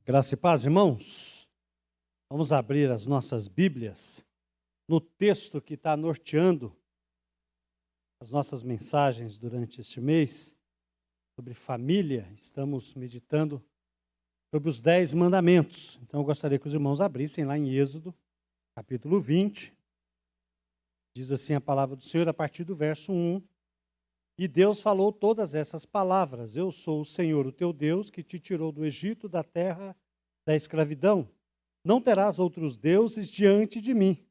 Graça e paz, irmãos. Vamos abrir as nossas Bíblias no texto que está norteando as nossas mensagens durante este mês sobre família. Estamos meditando sobre os 10 mandamentos. Então, eu gostaria que os irmãos abrissem lá em Êxodo, capítulo 20. Diz assim a palavra do Senhor a partir do verso 1. E Deus falou todas essas palavras: Eu sou o Senhor, o teu Deus, que te tirou do Egito, da terra da escravidão. Não terás outros deuses diante de mim.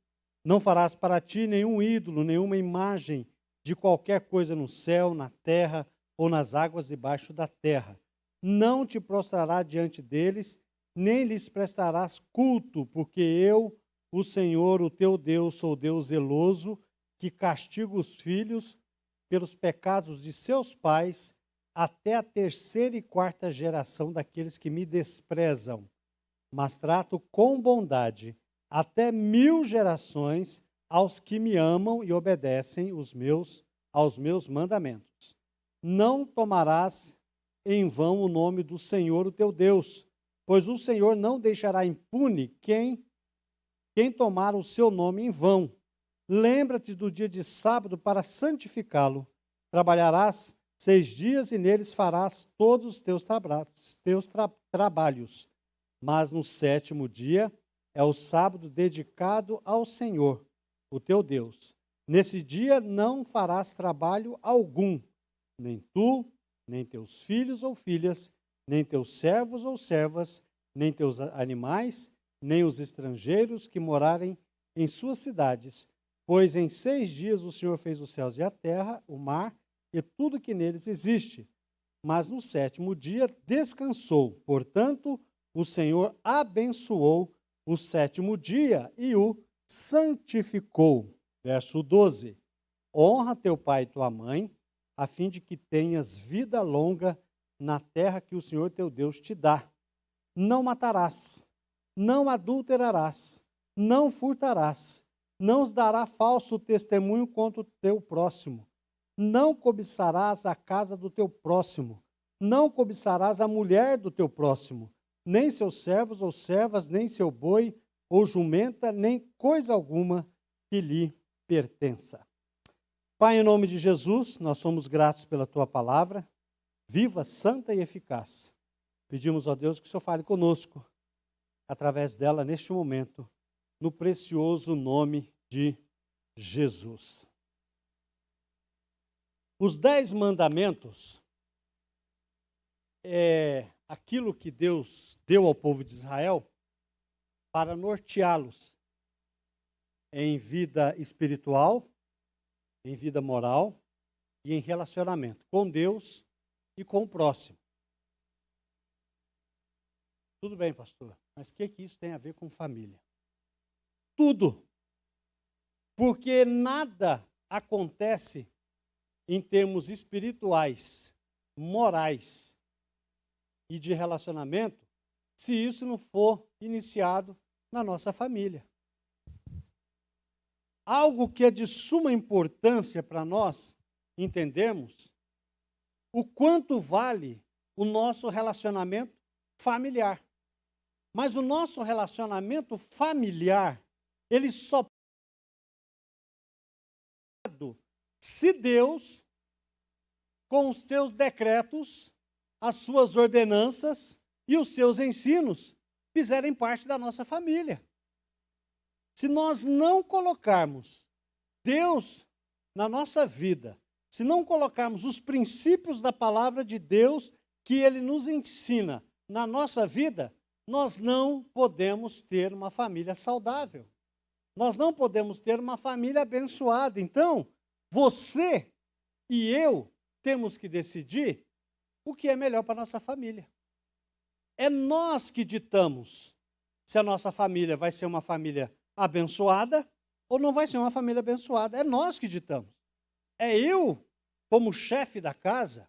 Não farás para ti nenhum ídolo, nenhuma imagem de qualquer coisa no céu, na terra ou nas águas debaixo da terra. Não te prostrarás diante deles, nem lhes prestarás culto, porque eu, o Senhor, o teu Deus, sou Deus zeloso, que castigo os filhos pelos pecados de seus pais, até a terceira e quarta geração daqueles que me desprezam. Mas trato com bondade até 1000 gerações aos que me amam e obedecem aos meus mandamentos. Não tomarás em vão o nome do Senhor, o teu Deus, pois o Senhor não deixará impune quem tomar o seu nome em vão. Lembra-te do dia de sábado para santificá-lo. Trabalharás 6 dias e neles farás todos os teus trabalhos. Mas no 7º dia é o sábado dedicado ao Senhor, o teu Deus. Nesse dia não farás trabalho algum, nem tu, nem teus filhos ou filhas, nem teus servos ou servas, nem teus animais, nem os estrangeiros que morarem em suas cidades. Pois em 6 dias o Senhor fez os céus e a terra, o mar e tudo que neles existe. Mas no 7º dia descansou. Portanto, o Senhor abençoou o 7º dia e o santificou. Verso 12. Honra teu pai e tua mãe, a fim de que tenhas vida longa na terra que o Senhor teu Deus te dá. Não matarás, não adulterarás, não furtarás, não dará falso testemunho contra o teu próximo. Não cobiçarás a casa do teu próximo. Não cobiçarás a mulher do teu próximo, nem seus servos ou servas, nem seu boi ou jumenta, nem coisa alguma que lhe pertença. Pai, em nome de Jesus, nós somos gratos pela tua palavra, viva, santa e eficaz. Pedimos a Deus que o Senhor fale conosco, através dela, neste momento, no precioso nome de Jesus. Os 10 mandamentos é aquilo que Deus deu ao povo de Israel para norteá-los em vida espiritual, em vida moral e em relacionamento com Deus e com o próximo. Tudo bem, pastor, mas o que isso tem a ver com família? Tudo. Porque nada acontece em termos espirituais, morais e de relacionamento se isso não for iniciado na nossa família. Algo que é de suma importância para nós entendermos o quanto vale o nosso relacionamento familiar. Mas o nosso relacionamento familiar, ele só se Deus, com os seus decretos, as suas ordenanças e os seus ensinos, fizerem parte da nossa família. Se nós não colocarmos Deus na nossa vida, se não colocarmos os princípios da palavra de Deus que Ele nos ensina na nossa vida, nós não podemos ter uma família saudável. Nós não podemos ter uma família abençoada. Então, você e eu temos que decidir o que é melhor para a nossa família. É nós que ditamos se a nossa família vai ser uma família abençoada ou não vai ser uma família abençoada. É nós que ditamos. É eu, como chefe da casa,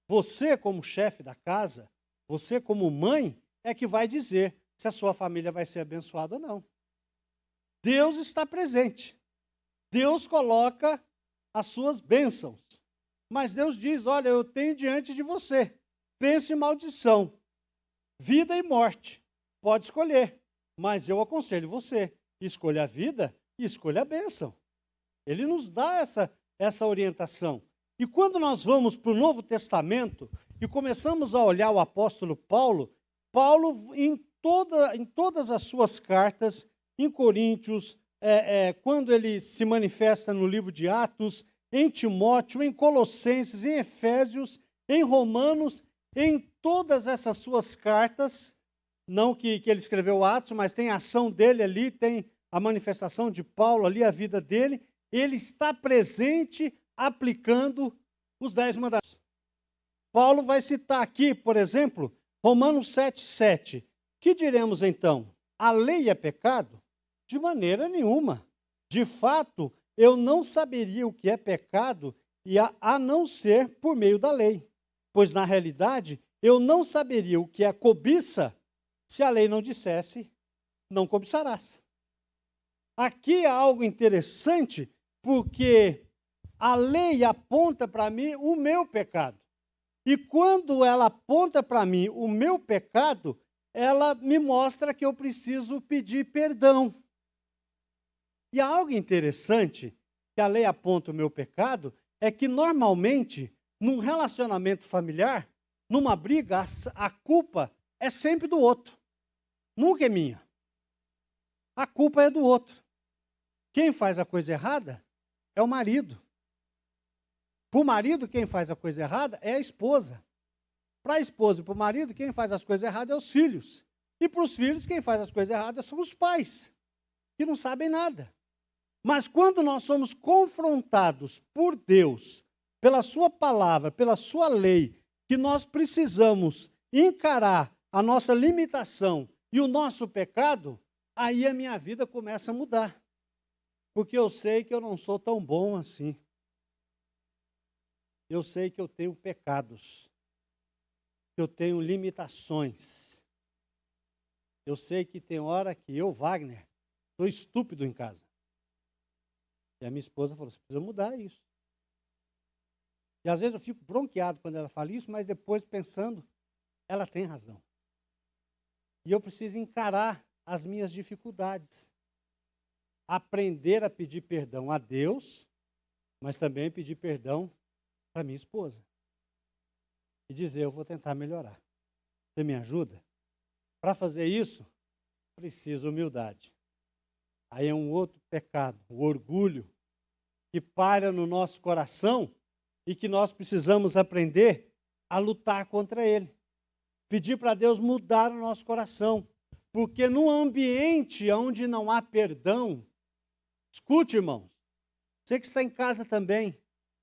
você como chefe da casa, você como mãe, é que vai dizer se a sua família vai ser abençoada ou não. Deus está presente. Deus coloca as suas bênçãos. Mas Deus diz, olha, eu tenho diante de você bênção e maldição. vida e morte. Pode escolher, mas eu aconselho você, escolha a vida e escolha a bênção. Ele nos dá essa orientação. E quando nós vamos para o Novo Testamento e começamos a olhar o apóstolo Paulo, em todas as suas cartas, em Coríntios, quando ele se manifesta no livro de Atos, em Timóteo, em Colossenses, em Efésios, em Romanos, em todas essas suas cartas, não que ele escreveu Atos, mas tem a ação dele ali, tem a manifestação de Paulo ali, a vida dele, ele está presente aplicando os 10 mandamentos. Paulo vai citar aqui, por exemplo, Romanos 7:7. Que diremos então? A lei é pecado? De maneira nenhuma. De fato, eu não saberia o que é pecado a não ser por meio da lei. Pois, na realidade, eu não saberia o que é cobiça se a lei não dissesse, não cobiçarás. Aqui há algo interessante, porque a lei aponta para mim o meu pecado. E quando ela aponta para mim o meu pecado, ela me mostra que eu preciso pedir perdão. E há algo interessante, que a lei aponta o meu pecado, é que normalmente, num relacionamento familiar, numa briga, a culpa é sempre do outro. Nunca é minha. A culpa é do outro. Quem faz a coisa errada é o marido. Para o marido, quem faz a coisa errada é a esposa. Para a esposa e para o marido, quem faz as coisas erradas é os filhos. E para os filhos, quem faz as coisas erradas são os pais, que não sabem nada. Mas quando nós somos confrontados por Deus, pela sua palavra, pela sua lei, que nós precisamos encarar a nossa limitação e o nosso pecado, aí a minha vida começa a mudar. Porque eu sei que eu não sou tão bom assim. Eu sei que eu tenho pecados. Que eu tenho limitações. Eu sei que tem hora que eu, Wagner, estou estúpido em casa. E a minha esposa falou, você precisa mudar isso. E às vezes eu fico bronqueado quando ela fala isso, mas depois pensando, ela tem razão. E eu preciso encarar as minhas dificuldades. Aprender a pedir perdão a Deus, mas também pedir perdão para minha esposa. E dizer, eu vou tentar melhorar. Você me ajuda? Para fazer isso, preciso humildade. Aí é um outro pecado, o orgulho, que paira no nosso coração e que nós precisamos aprender a lutar contra ele. Pedir para Deus mudar o nosso coração. Porque num ambiente onde não há perdão, escute, irmãos, você que está em casa também,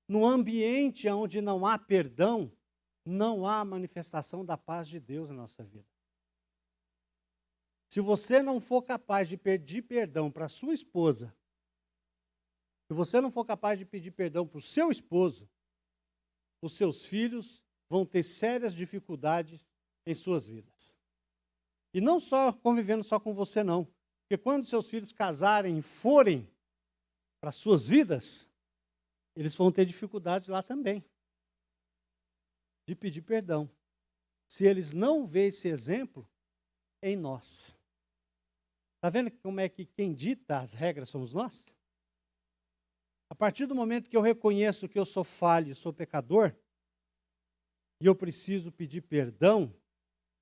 num ambiente onde não há perdão, não há manifestação da paz de Deus na nossa vida. Se você não for capaz de pedir perdão para sua esposa, se você não for capaz de pedir perdão para o seu esposo, os seus filhos vão ter sérias dificuldades em suas vidas. E não só convivendo só com você, não. Porque quando seus filhos casarem e forem para suas vidas, eles vão ter dificuldades lá também de pedir perdão. Se eles não veem esse exemplo em nós. Está vendo como é que quem dita as regras somos nós? A partir do momento que eu reconheço que eu sou falho, sou pecador, e eu preciso pedir perdão,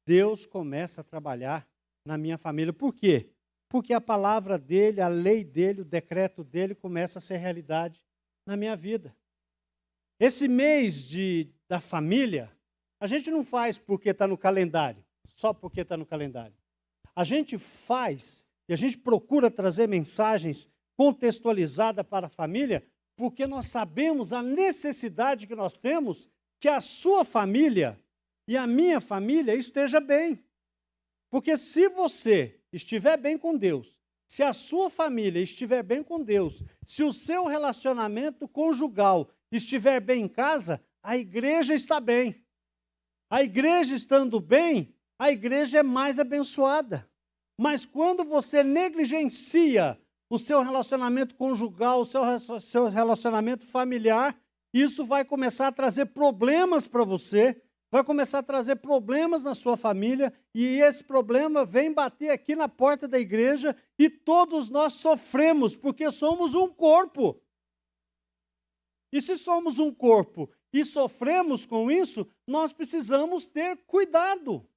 Deus começa a trabalhar na minha família. Por quê? Porque a palavra dele, a lei dele, o decreto dele começa a ser realidade na minha vida. Esse mês da família, a gente não faz porque está no calendário, só porque está no calendário. A gente faz e a gente procura trazer mensagens contextualizadas para a família, porque nós sabemos a necessidade que nós temos que a sua família e a minha família esteja bem. Porque se você estiver bem com Deus, se a sua família estiver bem com Deus, se o seu relacionamento conjugal estiver bem em casa, a igreja está bem. A igreja estando bem, a igreja é mais abençoada. Mas quando você negligencia o seu relacionamento conjugal, o seu relacionamento familiar, isso vai começar a trazer problemas para você, vai começar a trazer problemas na sua família, e esse problema vem bater aqui na porta da igreja, e todos nós sofremos, porque somos um corpo. E se somos um corpo e sofremos com isso, nós precisamos ter cuidado.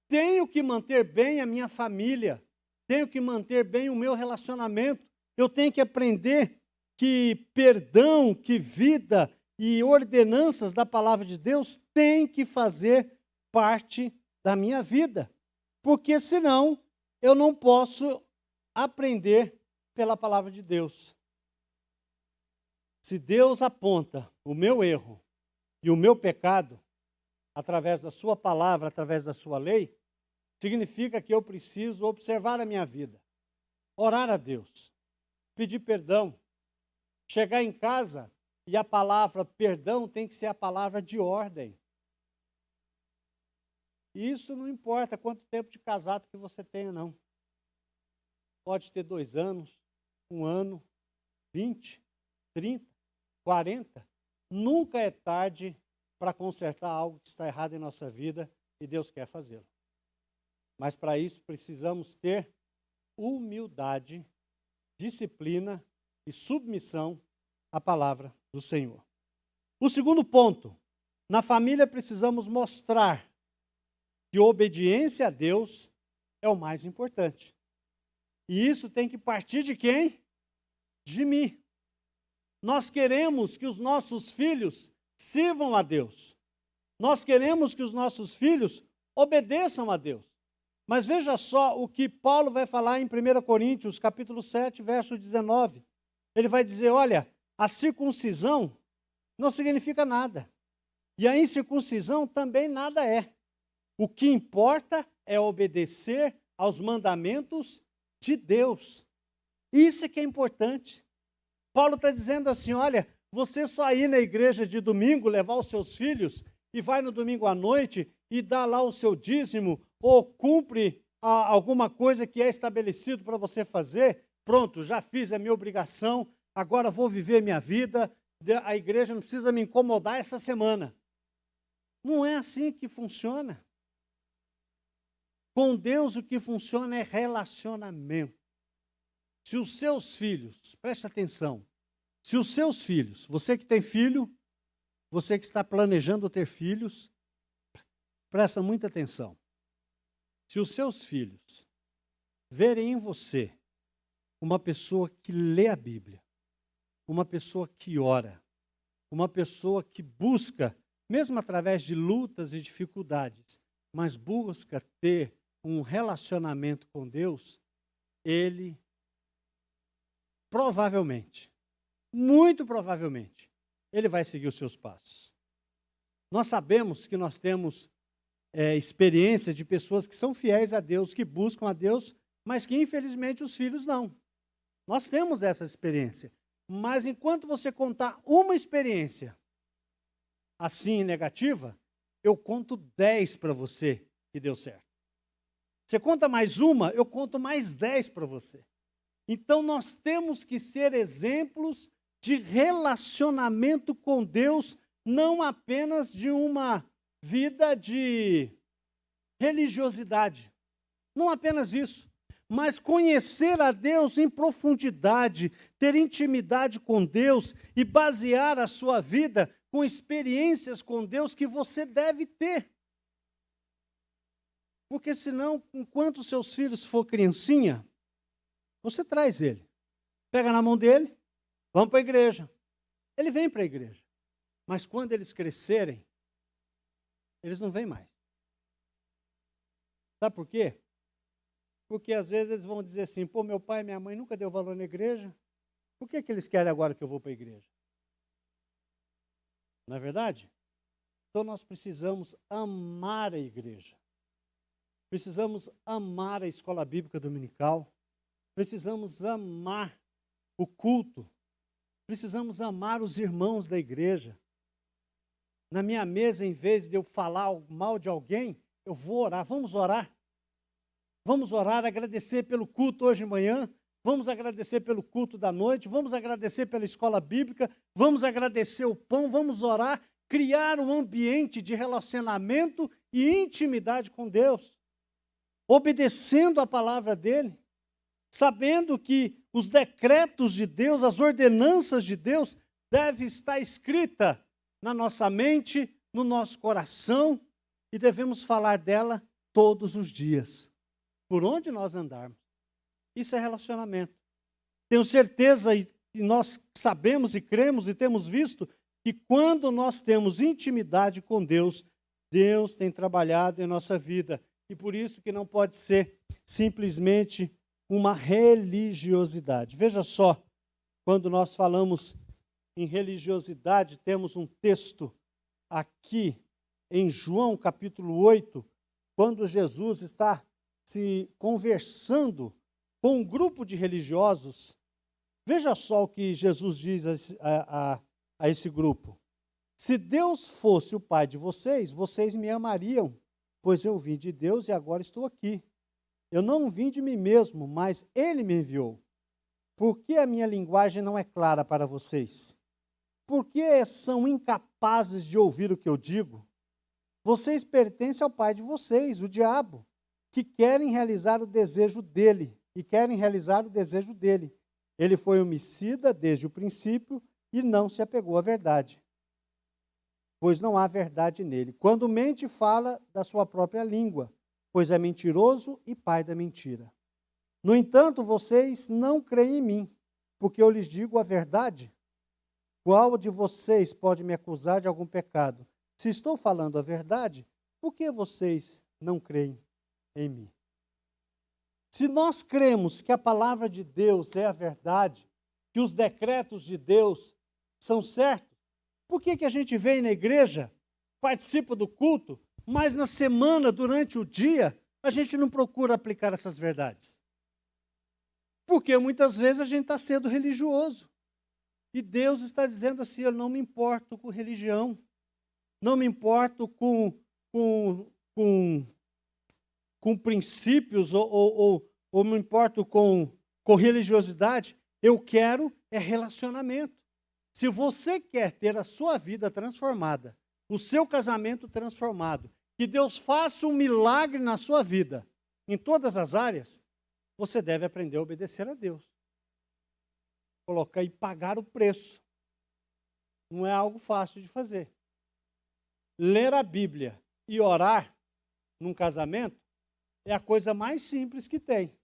Tenho que manter bem a minha família, tenho que manter bem o meu relacionamento, eu tenho que aprender que perdão, que vida e ordenanças da palavra de Deus têm que fazer parte da minha vida, porque senão eu não posso aprender pela palavra de Deus. Se Deus aponta o meu erro e o meu pecado, através da sua palavra, através da sua lei, significa que eu preciso observar a minha vida, orar a Deus, pedir perdão, chegar em casa e a palavra perdão tem que ser a palavra de ordem. E isso não importa quanto tempo de casado que você tenha, não. Pode ter 2 anos, 1 ano, 20, 30, 40. Nunca é tarde para consertar algo que está errado em nossa vida e Deus quer fazê-lo. Mas para isso precisamos ter humildade, disciplina e submissão à palavra do Senhor. O segundo ponto, na família precisamos mostrar que obediência a Deus é o mais importante. E isso tem que partir de quem? De mim. Nós queremos que os nossos filhos sirvam a Deus. Nós queremos que os nossos filhos obedeçam a Deus. Mas veja só o que Paulo vai falar em 1 Coríntios, capítulo 7, verso 19. Ele vai dizer, olha, a circuncisão não significa nada. E a incircuncisão também nada é. O que importa é obedecer aos mandamentos de Deus. Isso é que é importante. Paulo está dizendo assim, olha, você só ir na igreja de domingo, levar os seus filhos, e vai no domingo à noite e dá lá o seu dízimo, ou cumpre alguma coisa que é estabelecido para você fazer, pronto, já fiz a minha obrigação, agora vou viver minha vida, a igreja não precisa me incomodar essa semana. Não é assim que funciona. Com Deus o que funciona é relacionamento. Se os seus filhos, preste atenção, se os seus filhos, você que tem filho, você que está planejando ter filhos, presta muita atenção. Se os seus filhos verem em você uma pessoa que lê a Bíblia, uma pessoa que ora, uma pessoa que busca, mesmo através de lutas e dificuldades, mas busca ter um relacionamento com Deus, ele provavelmente, muito provavelmente, ele vai seguir os seus passos. Nós sabemos que nós temos experiência de pessoas que são fiéis a Deus, que buscam a Deus, mas que infelizmente os filhos não. Nós temos essa experiência. Mas enquanto você contar uma experiência assim negativa, eu conto 10 para você que deu certo. Você conta mais uma, eu conto mais 10 para você. Então nós temos que ser exemplos de relacionamento com Deus, não apenas de uma vida de religiosidade. Não apenas isso, mas conhecer a Deus em profundidade, ter intimidade com Deus e basear a sua vida com experiências com Deus que você deve ter. Porque senão, enquanto seus filhos for criancinha, você traz ele. Pega na mão dele, vamos para a igreja. Ele vem para a igreja. Mas quando eles crescerem, eles não vêm mais. Sabe por quê? Porque às vezes eles vão dizer assim, pô, meu pai e minha mãe nunca deu valor na igreja, por que eles querem agora que eu vou para a igreja? Não é verdade? Então nós precisamos amar a igreja. Precisamos amar a escola bíblica dominical. Precisamos amar o culto. Precisamos amar os irmãos da igreja. Na minha mesa, em vez de eu falar mal de alguém, eu vou orar. Vamos orar. Vamos orar, agradecer pelo culto hoje de manhã. Vamos agradecer pelo culto da noite. Vamos agradecer pela escola bíblica. Vamos agradecer o pão. Vamos orar criar um ambiente de relacionamento e intimidade com Deus, obedecendo a palavra dele, sabendo que os decretos de Deus, as ordenanças de Deus, devem estar escrita na nossa mente, no nosso coração, e devemos falar dela todos os dias, por onde nós andarmos. Isso é relacionamento. Tenho certeza, e nós sabemos e cremos e temos visto, que quando nós temos intimidade com Deus, Deus tem trabalhado em nossa vida. E por isso que não pode ser simplesmente uma religiosidade. Veja só, quando nós falamos em religiosidade, temos um texto aqui em João capítulo 8, quando Jesus está se conversando com um grupo de religiosos. Veja só o que Jesus diz a esse grupo. Se Deus fosse o Pai de vocês, vocês me amariam, pois eu vim de Deus e agora estou aqui. Eu não vim de mim mesmo, mas Ele me enviou. Por que a minha linguagem não é clara para vocês? Por que são incapazes de ouvir o que eu digo? Vocês pertencem ao pai de vocês, o diabo, que querem realizar o desejo dele, Ele foi homicida desde o princípio e não se apegou à verdade, pois não há verdade nele. Quando mente, fala da sua própria língua, pois é mentiroso e pai da mentira. No entanto, vocês não creem em mim, porque eu lhes digo a verdade. Qual de vocês pode me acusar de algum pecado? Se estou falando a verdade, por que vocês não creem em mim? Se nós cremos que a palavra de Deus é a verdade, que os decretos de Deus são certos, por que a gente vem na igreja, participa do culto, mas na semana, durante o dia, a gente não procura aplicar essas verdades? Porque muitas vezes a gente está sendo religioso. E Deus está dizendo assim: eu não me importo com religião, não me importo com princípios ou me importo com religiosidade. Eu quero é relacionamento. Se você quer ter a sua vida transformada, o seu casamento transformado, que Deus faça um milagre na sua vida, em todas as áreas, você deve aprender a obedecer a Deus. Colocar e pagar o preço. Não é algo fácil de fazer. Ler a Bíblia e orar num casamento é a coisa mais simples que tem.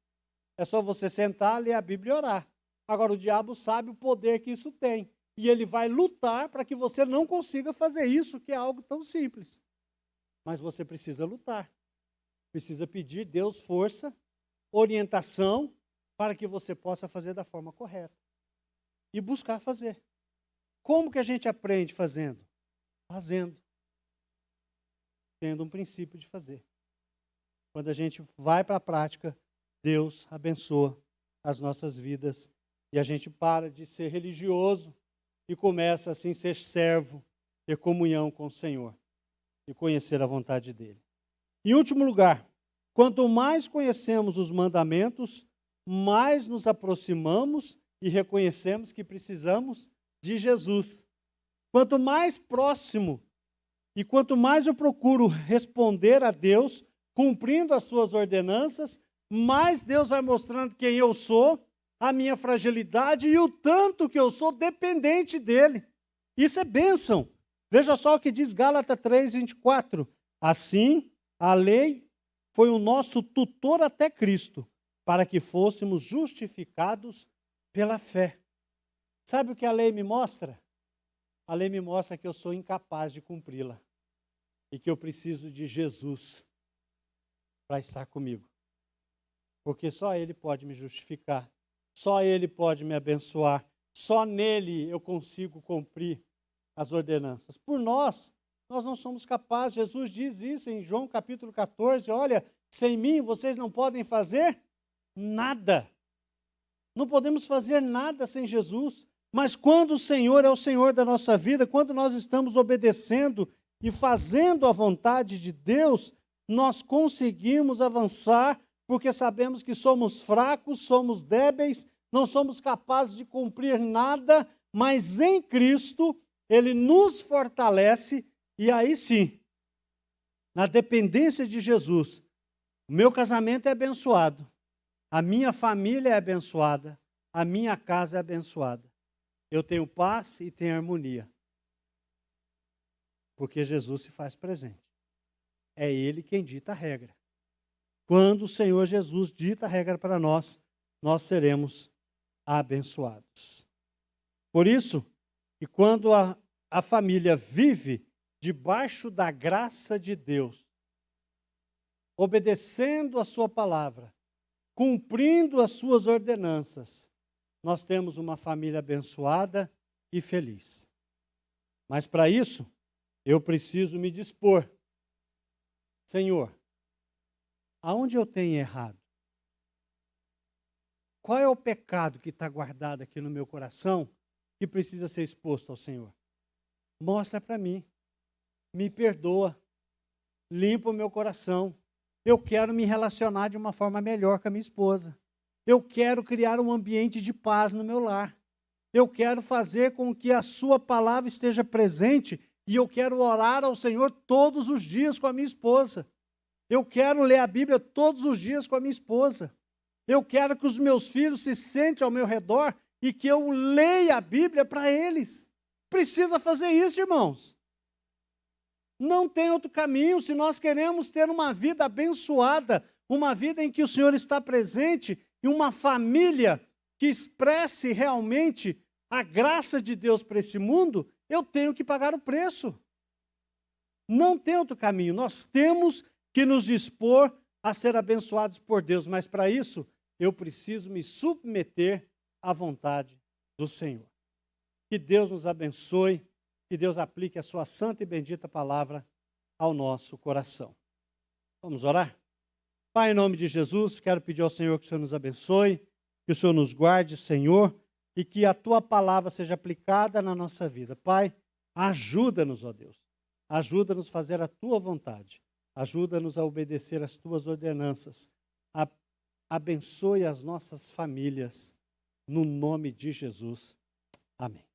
É só você sentar, ler a Bíblia e orar. Agora, o diabo sabe o poder que isso tem. E ele vai lutar para que você não consiga fazer isso, que é algo tão simples. Mas você precisa lutar. Precisa pedir Deus força, orientação, para que você possa fazer da forma correta. E buscar fazer. Como que a gente aprende fazendo? Fazendo. Tendo um princípio de fazer. Quando a gente vai para a prática, Deus abençoa as nossas vidas e a gente para de ser religioso e começa assim a ser servo, ter comunhão com o Senhor e conhecer a vontade dEle. Em último lugar, quanto mais conhecemos os mandamentos, mais nos aproximamos e reconhecemos que precisamos de Jesus. Quanto mais próximo e quanto mais eu procuro responder a Deus, cumprindo as suas ordenanças, mais Deus vai mostrando quem eu sou, a minha fragilidade e o tanto que eu sou dependente dEle. Isso é bênção. Veja só o que diz Gálatas 3:24. Assim, a lei foi o nosso tutor até Cristo, para que fôssemos justificados pela fé. Sabe o que a lei me mostra? A lei me mostra que eu sou incapaz de cumpri-la e que eu preciso de Jesus para estar comigo. Porque só Ele pode me justificar, só Ele pode me abençoar, só nele eu consigo cumprir as ordenanças. Por nós não somos capazes. Jesus diz isso em João capítulo 14, olha, sem mim vocês não podem fazer nada. Não podemos fazer nada sem Jesus, mas quando o Senhor é o Senhor da nossa vida, quando nós estamos obedecendo e fazendo a vontade de Deus, nós conseguimos avançar, porque sabemos que somos fracos, somos débeis, não somos capazes de cumprir nada, mas em Cristo Ele nos fortalece e aí sim, na dependência de Jesus, o meu casamento é abençoado, a minha família é abençoada, a minha casa é abençoada. Eu tenho paz e tenho harmonia, porque Jesus se faz presente. É Ele quem dita a regra. Quando o Senhor Jesus dita a regra para nós, nós seremos abençoados. Por isso, que quando a família vive debaixo da graça de Deus, obedecendo a sua palavra, cumprindo as suas ordenanças, nós temos uma família abençoada e feliz. Mas para isso, eu preciso me dispor. Senhor, aonde eu tenho errado? Qual é o pecado que está guardado aqui no meu coração que precisa ser exposto ao Senhor? Mostra para mim. Me perdoa. Limpa o meu coração. Eu quero me relacionar de uma forma melhor com a minha esposa. Eu quero criar um ambiente de paz no meu lar. Eu quero fazer com que a sua palavra esteja presente e eu quero orar ao Senhor todos os dias com a minha esposa. Eu quero ler a Bíblia todos os dias com a minha esposa. Eu quero que os meus filhos se sentem ao meu redor e que eu leia a Bíblia para eles. Precisa fazer isso, irmãos. Não tem outro caminho se nós queremos ter uma vida abençoada, uma vida em que o Senhor está presente e uma família que expresse realmente a graça de Deus para esse mundo, eu tenho que pagar o preço. Não tem outro caminho. Nós temos que nos dispor a ser abençoados por Deus, mas para isso eu preciso me submeter à vontade do Senhor. Que Deus nos abençoe, que Deus aplique a sua santa e bendita palavra ao nosso coração. Vamos orar? Pai, em nome de Jesus, quero pedir ao Senhor que o Senhor nos abençoe, que o Senhor nos guarde, Senhor, e que a tua palavra seja aplicada na nossa vida. Pai, ajuda-nos, ó Deus. Ajuda-nos a fazer a tua vontade. Ajuda-nos a obedecer às tuas ordenanças. Abençoe as nossas famílias, no nome de Jesus. Amém.